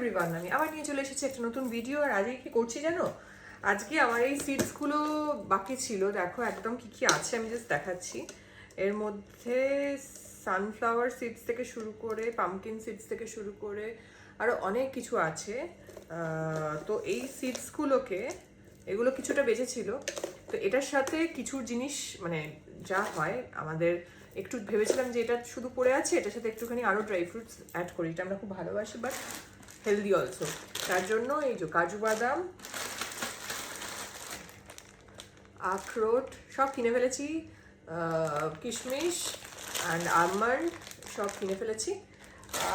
Everyone, আমি আবার নিয়ে চলে এসেছি একটা নতুন ভিডিও। আর আজকে কি করছি জানো? আজকে আমার এই সিডসগুলো বাকি ছিল, দেখো একদম কি কি আছে আমি জাস্ট দেখাচ্ছি। এর মধ্যে সানফ্লাওয়ার সিডস থেকে শুরু করে, পামকিন সিডস থেকে শুরু করে আরও অনেক কিছু আছে। তো এই সিডসগুলোকে, এগুলো কিছুটা বেঁচেছিল, তো এটার সাথে কিছু জিনিস মানে যা হয় আমাদের, একটু ভেবেছিলাম যে এটা শুধু পড়ে আছে, এটার সাথে একটুখানি আরও ড্রাই ফ্রুটস অ্যাড করি, এটা আমরা খুব ভালোবাসি বাট হেলদি অলসো। তার জন্য এই যে কাজু বাদাম, আখরোট সব কিনে ফেলেছি, কিশমিশ অ্যান্ড আমন্ড সব কিনে ফেলেছি।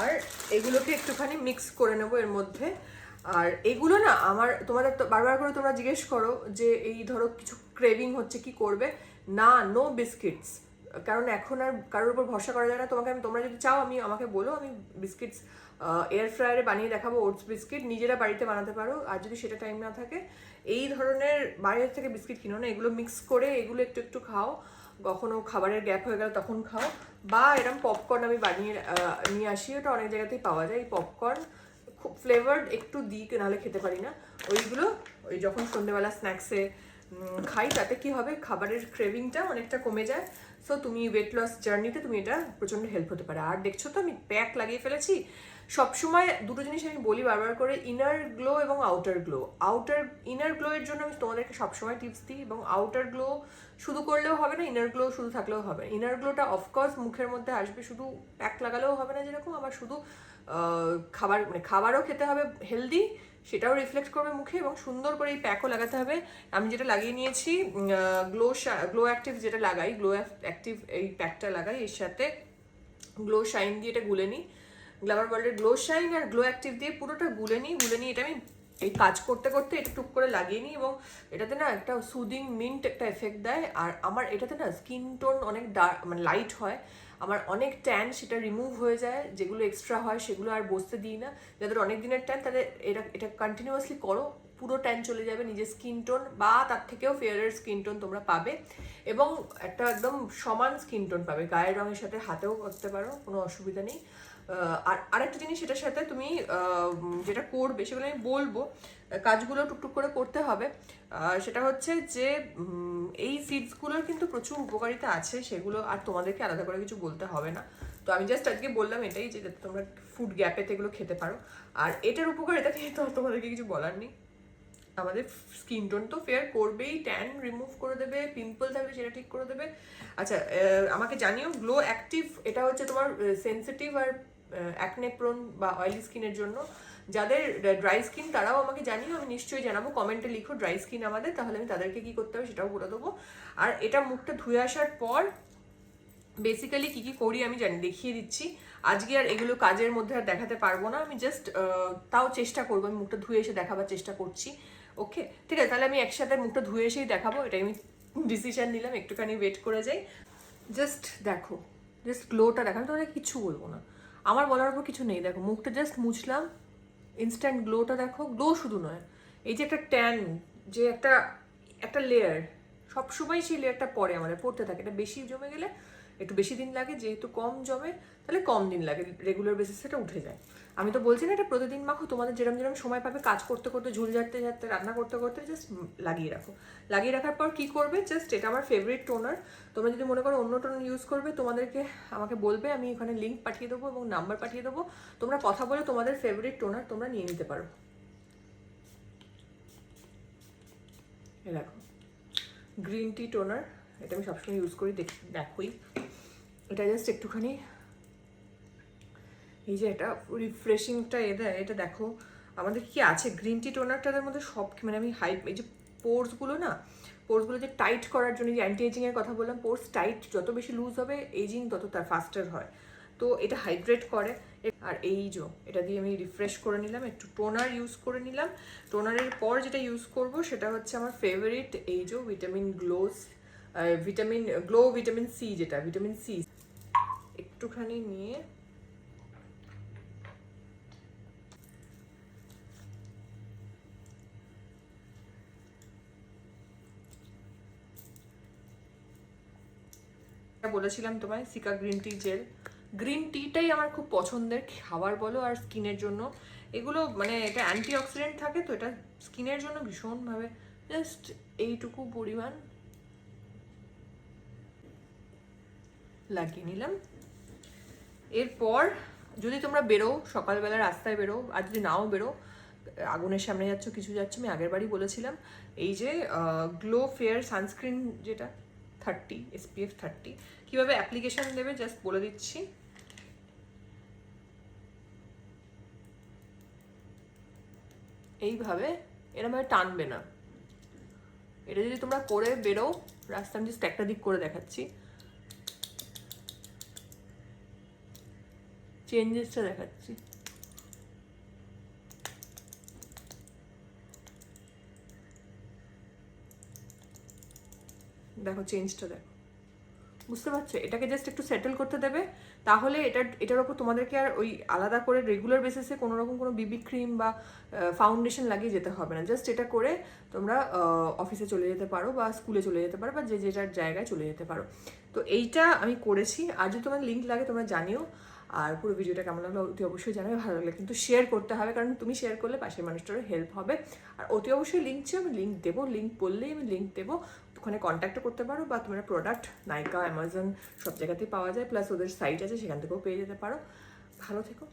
আর এগুলোকে একটুখানি মিক্স করে নেবো এর মধ্যে। আর এগুলো না আমার, তোমাদের তো বারবার করে তোমরা জিজ্ঞেস করো যে এই ধরো কিছু ক্রেভিং হচ্ছে কি করবে, না নো বিস্কিটস, কারণ এখন আর কারোর উপর ভরসা করা যায় না। তোমরা যদি চাও আমাকে বলো, আমি বিস্কিটস এয়ার ফ্রায়ারে বানিয়ে দেখাবো। ওটস বিস্কিট নিজেরা বাড়িতে বানাতে পারো, আর যদি সেটা টাইম না থাকে এই ধরনের বাইরের থেকে বিস্কিট কিনো না, এগুলো মিক্স করে এগুলো একটু একটু খাও। কখনো খাবারের গ্যাপ হয়ে গেল তখন খাও, বা এরকম পপকর্ন আমি বানিয়ে নিয়ে আসি, ওটা অনেক জায়গাতেই পাওয়া যায়। এই পপকর্ন খুব ফ্লেভার্ড, একটু দিই, নাহলে খেতে পারি না। ওইগুলো ওই যখন সন্ধ্যেবেলা স্ন্যাক্সে খাই, তাতে কি হবে, খাবারের ক্রেভিংটা অনেকটা কমে যায়। সো তুমি ওয়েট লস জার্নিতে তুমি এটা প্রচণ্ড হেল্প হতে পারে। আর দেখছো তো আমি প্যাক লাগিয়ে ফেলেছি। সবসময় দুটো জিনিস আমি বলি বারবার করে, ইনার গ্লো এবং আউটার গ্লো। ইনার গ্লো এর জন্য আমি তোমাদেরকে সবসময় টিপস দিই, এবং আউটার গ্লো শুধু করলেও হবে না, ইনার গ্লো শুধু থাকলেও হবে না। ইনার গ্লোটা অফকোর্স মুখের মধ্যে আসবে, শুধু প্যাক লাগালেও হবে না যেরকম, আবার শুধু খাবারও খেতে হবে হেলদি, সেটাও রিফ্লেক্ট করবে মুখে, এবং সুন্দর করে এই প্যাকও লাগাতে হবে। আমি যেটা লাগিয়ে নিয়েছি, গ্লো অ্যাক্টিভ যেটা লাগাই, গ্লো অ্যাক্টিভ এই প্যাকটা লাগাই, এর সাথে গ্লো শাইন দিয়ে এটা গুলে নিই। গ্ল্যামার ওয়ার্ল্ডের গ্লো শাইন আর গ্লো অ্যাক্টিভ দিয়ে পুরোটা গুলে নিই। এটা আমি এই কাজ করতে করতে এটা টুক করে লাগিয়ে নিই, এবং এটাতে না একটা সুদিং মিন্ট একটা এফেক্ট দেয়। আর আমার এটাতে না স্কিন টোন অনেক মানে লাইট হয়, আমার অনেক ট্যান সেটা রিমুভ হয়ে যায়, যেগুলো এক্সট্রা হয় সেগুলো আর বসতে দিই না। যাদের অনেক দিনের ট্যান তাদের এটা কন্টিনিউয়াসলি করো, পুরো ট্যান চলে যাবে, নিজের স্কিন টোন বা তার থেকেও ফেয়ারের স্কিন টোন তোমরা পাবে, এবং একটা একদম সমান স্কিন টোন পাবে। গায়ের রঙের সাথে হাতেও করতে পারো, কোনো অসুবিধা নেই। আর আরেকটা জিনিস, সেটার সাথে তুমি যেটা করবে সেগুলো আমি বলবো, কাজগুলো টুকটুক করে করতে হবে। সেটা হচ্ছে যে এই সিডসগুলোর কিন্তু প্রচুর উপকারিতা আছে, সেগুলো আর তোমাদেরকে আলাদা করে কিছু বলতে হবে না। তো আমি জাস্ট আজকে বললাম এটাই, যে যাতে তোমরা ফুড গ্যাপেতে এগুলো খেতে পারো। আর এটার উপকারিতা নিয়ে তো তোমাদেরকে কিছু বলার নেই। আমাদের স্কিন টোন তো ফেয়ার করবেই, ট্যান রিমুভ করে দেবে, পিম্পল থাকলে সেটা ঠিক করে দেবে। আচ্ছা, আমাকে জানিও গ্লো অ্যাক্টিভ এটা হচ্ছে তোমার সেন্সিটিভ আর অ্যাকনে প্রোন বা অয়েলি স্কিনের জন্য। যাদের ড্রাই স্কিন তারাও আমাকে জানিও, আমি নিশ্চয়ই জানাবো। কমেন্টে লিখো ড্রাই স্কিন আমাদের, তাহলে আমি তাদেরকে কি করতে হবে সেটাও বলে দেবো। আর এটা মুখটা ধুয়ে আসার পর বেসিক্যালি কী কী করি আমি দেখিয়ে দিচ্ছি। আজকে আর এগুলো কাজের মধ্যে আর দেখাতে পারবো না, আমি জাস্ট তাও চেষ্টা করবো, আমি মুখটা ধুয়ে এসে দেখাবার চেষ্টা করছি। ওকে, ঠিক আছে, তাহলে আমি একসাথে মুখটা ধুয়ে এসেই দেখাবো, এটাই আমি ডিসিশন নিলাম। একটুখানি ওয়েট করে যাই, জাস্ট দেখো, জাস্ট গ্লোটা দেখো, আমি তোমাকে কিছু বলবো না, আমার বলার উপর কিছু নেই। দেখো মুখটা জাস্ট মুছলাম, ইনস্ট্যান্ট গ্লোটা দেখো। গ্লো শুধু নয়, এই যে একটা ট্যান, যে একটা একটা লেয়ার, সবসময় সেই লেয়ারটা পড়ে, আমাদের পড়তে থাকে। এটা বেশি জমে গেলে একটু বেশি দিন লাগে, যেহেতু কম জমে তাহলে কম দিন লাগে, রেগুলার বেসিসে এটা উঠে যায়। আমি তো বলছি না এটা প্রতিদিন মাখো, তোমাদের যেরকম যেরকম সময় পাবে, কাজ করতে করতে, ঝুল ঝাড়তে ঝাড়তে, রান্না করতে করতে জাস্ট লাগিয়ে রাখো। লাগিয়ে রাখার পর কি করবে, জাস্ট এটা আমার ফেভারিট টোনার। তোমরা যদি মনে করো অন্য টোনার ইউজ করবে, আমাকে বলবে, আমি এখানে লিঙ্ক পাঠিয়ে দেবো এবং নাম্বার পাঠিয়ে দেবো, তোমরা কথা বলে তোমাদের ফেভারিট টোনার তোমরা নিয়ে নিতে পারো। এ দেখো গ্রিন টি টোনার, এটা আমি সবসময় ইউজ করি, দেখোই। এটা জাস্ট একটুখানি এই যে এটা রিফ্রেশিংটা এটা দেখো আমাদের কি আছে গ্রিন টি টোনারটার মধ্যে সব, মানে আমি এই যে পোর্সগুলো যে টাইট করার জন্য, যে অ্যান্টি এজিংয়ের কথা বললাম, পোর্স টাইট যত বেশি লুজ হবে এজিং তত তার ফাস্টার হয়। তো এটা হাইড্রেট করে। আর এই যে এটা দিয়ে আমি রিফ্রেশ করে নিলাম, একটু টোনার ইউজ করে নিলাম। টোনারের পর যেটা ইউজ করব সেটা হচ্ছে আমার ফেভারিট, এই যে ভিটামিন সি, যেটা ভিটামিন সি একটুখানি নিয়ে বলেছিলাম তোমায় cica green tea gel, green টিটাই আমার খুব পছন্দের, খাবার বলো আর স্কিনের জন্য এগুলো, মানে এটা অ্যান্টি অক্সিডেন্ট থাকে তো এটা স্কিনের জন্য ভীষণভাবে, জাস্ট এইটুকু পরিমাণ লাগিয়ে নিলাম। এরপর যদি তোমরা বেরো সকালবেলা রাস্তায় বেরো, আর যদি নাও বেরো, আগুনের সামনে যাচ্ছ কিছু যাচ্ছ, আমি আগের বারই বলেছিলাম এই যে গ্লো ফেয়ার সানস্ক্রিন যেটা 30 SPF 30 কীভাবে অ্যাপ্লিকেশন দেবে জাস্ট বলে দিচ্ছি। এইভাবে এরমভাবে টানবে না, এটা যদি তোমরা করে বেরো রাস্তা, আমি জাস্ট একটা দিক করে দেখাচ্ছি, চেঞ্জেসটা দেখাচ্ছি। দেখো চেঞ্জটা দেখো, বুঝতে পারছো? এটাকে জাস্ট একটু সেটেল করতে দেবে, তাহলে এটার ওপর তোমাদেরকে আর ওই আলাদা করে রেগুলার বেসিসে কোনো রকম কোনো বিবি ক্রিম বা ফাউন্ডেশন লাগিয়ে যেতে হবে না। জাস্ট এটা করে তোমরা অফিসে চলে যেতে পারো বা স্কুলে চলে যেতে পারো বা যে যেটার জায়গায় চলে যেতে পারো। তো এইটা আমি করেছি, আর যদি তোমার লিঙ্ক লাগে তোমরা জানিও। আর পুরো ভিডিওটা কেমন লাগলো অতি অবশ্যই জানাবে, ভালো লাগলে কিন্তু শেয়ার করতে হবে, কারণ তুমি শেয়ার করলে পাশের মানুষটারও হেল্প হবে। আর অতি অবশ্যই লিঙ্ক চেয়ে আমি লিঙ্ক দেবো, লিঙ্ক বললেই আমি লিঙ্ক দেবো, ওখানে কন্ট্যাক্টও করতে পারো, বা তোমরা প্রোডাক্ট নাইকা, অ্যামাজন সব জায়গাতেই পাওয়া যায়, প্লাস ওদের সাইট আছে সেখান থেকেও পেয়ে যেতে পারো। ভালো থেকো।